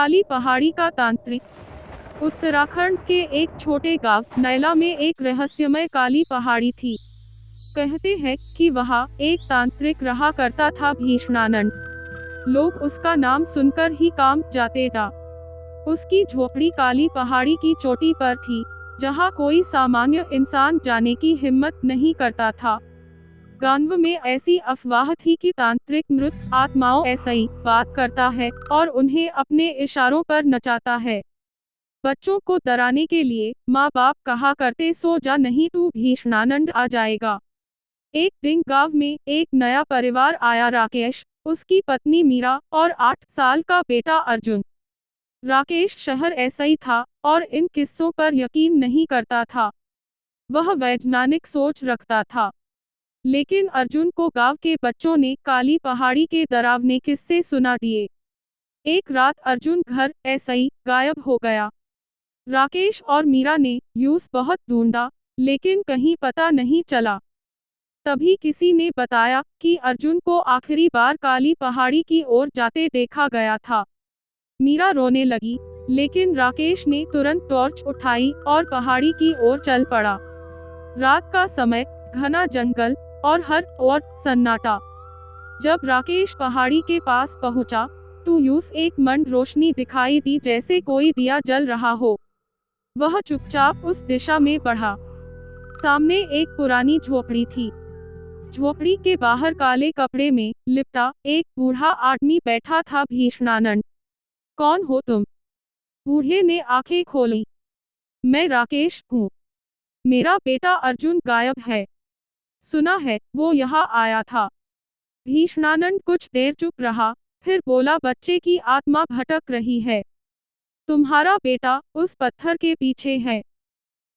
काली पहाड़ी का तांत्रिक। उत्तराखंड के एक छोटे गांव नैला में एक रहस्यमय काली पहाड़ी थी। कहते हैं कि वहाँ एक तांत्रिक रहा करता था, भीषणानंद। लोग उसका नाम सुनकर ही कांप जाते थे। उसकी झोपड़ी काली पहाड़ी की चोटी पर थी, जहाँ कोई सामान्य इंसान जाने की हिम्मत नहीं करता था। गांव में ऐसी अफवाह थी कि तांत्रिक मृत आत्माओं ऐसा ही बात करता है और उन्हें अपने इशारों पर नचाता है। बच्चों को डराने के लिए माँ बाप कहा करते, सो जा नहीं तो भीषणानंद आ जाएगा। एक दिन गांव में एक नया परिवार आया, राकेश, उसकी पत्नी मीरा और 8 साल का बेटा अर्जुन। राकेश शहर ऐसा ही था और इन किस्सों पर यकीन नहीं करता था। वह वैज्ञानिक सोच रखता था। लेकिन अर्जुन को गांव के बच्चों ने काली पहाड़ी के डरावने किस्से सुना दिए। एक रात अर्जुन घर ऐसा ही गायब हो गया। राकेश और मीरा ने यूस बहुत ढूंढा, लेकिन कहीं पता नहीं चला। तभी किसी ने बताया कि अर्जुन को आखिरी बार काली पहाड़ी की ओर जाते देखा गया था। मीरा रोने लगी, लेकिन राकेश ने तुरंत टॉर्च उठाई और पहाड़ी की ओर चल पड़ा। रात का समय, घना जंगल और हर ओर सन्नाटा। जब राकेश पहाड़ी के पास पहुंचा, तो यूस एक मंद रोशनी दिखाई दी, जैसे कोई दिया जल रहा हो। वह चुपचाप उस दिशा में बढ़ा। सामने एक पुरानी झोपड़ी थी। झोपड़ी के बाहर काले कपड़े में लिपटा एक बूढ़ा आदमी बैठा था। भीषणानंद, कौन हो तुम? बूढ़े ने आंखें खोली। मैं राकेश हूँ। मेरा बेटा अर्जुन गायब है। सुना है वो यहाँ आया था। भीषणानंद कुछ देर चुप रहा, फिर बोला, बच्चे की आत्मा भटक रही है। तुम्हारा बेटा उस पत्थर के पीछे है।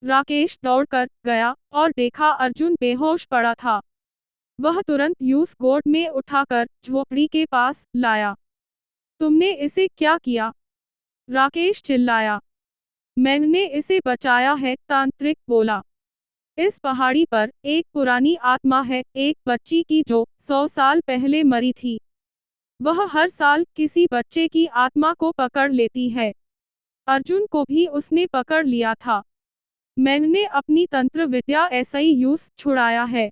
राकेश दौड़कर गया और देखा अर्जुन बेहोश पड़ा था। वह तुरंत यूस गोद में उठाकर झोपड़ी के पास लाया। तुमने इसे क्या किया? राकेश चिल्लाया। मैंने इसे बचाया है, तांत्रिक बोला। इस पहाड़ी पर एक पुरानी आत्मा है, एक बच्ची की जो 100 साल पहले मरी थी। वह हर साल किसी बच्चे की आत्मा को पकड़ लेती है। अर्जुन को भी उसने पकड़ लिया था। मैंने अपनी तंत्र विद्या ऐसा ही यूस छुड़ाया है।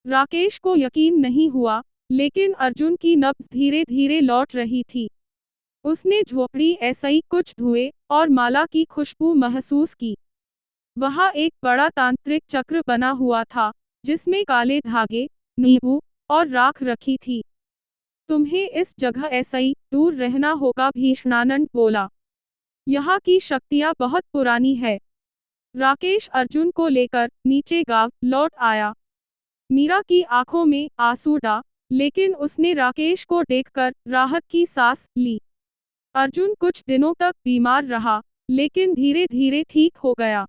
राकेश को यकीन नहीं हुआ, लेकिन अर्जुन की नब्ज धीरे धीरे लौट रही थी। उसने झोपड़ी ऐसा ही कुछ धुएं और माला की खुशबू महसूस की। वहाँ एक बड़ा तांत्रिक चक्र बना हुआ था, जिसमें काले धागे, नींबू और राख रखी थी। तुम्हें इस जगह ऐसा ही दूर रहना होगा, भीषणानंद बोला। यहाँ की शक्तियाँ बहुत पुरानी है। राकेश अर्जुन को लेकर नीचे गांव लौट आया। मीरा की आंखों में आंसू था, लेकिन उसने राकेश को देखकर राहत की सांस ली। अर्जुन कुछ दिनों तक बीमार रहा, लेकिन धीरे धीरे ठीक हो गया।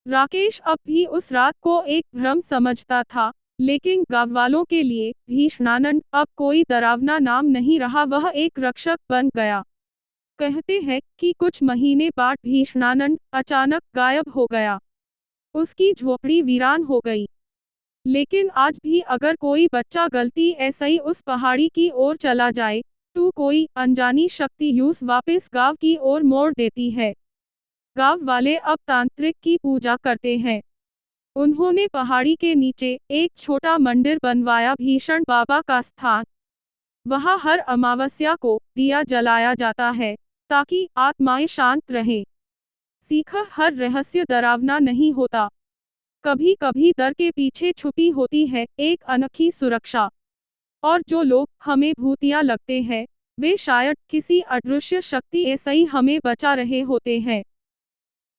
राकेश अब भी उस रात को एक भ्रम समझता था, लेकिन गाँव वालों के लिए भीषणानंद अब कोई डरावना नाम नहीं रहा, वह एक रक्षक बन गया। कहते हैं कि कुछ महीने बाद भीषणानंद अचानक गायब हो गया। उसकी झोपड़ी वीरान हो गई। लेकिन आज भी अगर कोई बच्चा गलती ऐसा ही उस पहाड़ी की ओर चला जाए, तो कोई अनजानी शक्ति यूस वापस गांव की ओर मोड़ देती है। गांव वाले अब तांत्रिक की पूजा करते हैं। उन्होंने पहाड़ी के नीचे एक छोटा मंदिर बनवाया, भीषण बाबा का स्थान। वहाँ हर अमावस्या को दिया जलाया जाता है, ताकि आत्माएं शांत रहें। सीखा, हर रहस्य डरावना नहीं होता। कभी कभी डर के पीछे छुपी होती है एक अनोखी सुरक्षा। और जो लोग हमें भूतिया लगते हैं, वे शायद किसी अदृश्य शक्ति ऐसे ही हमें बचा रहे होते हैं।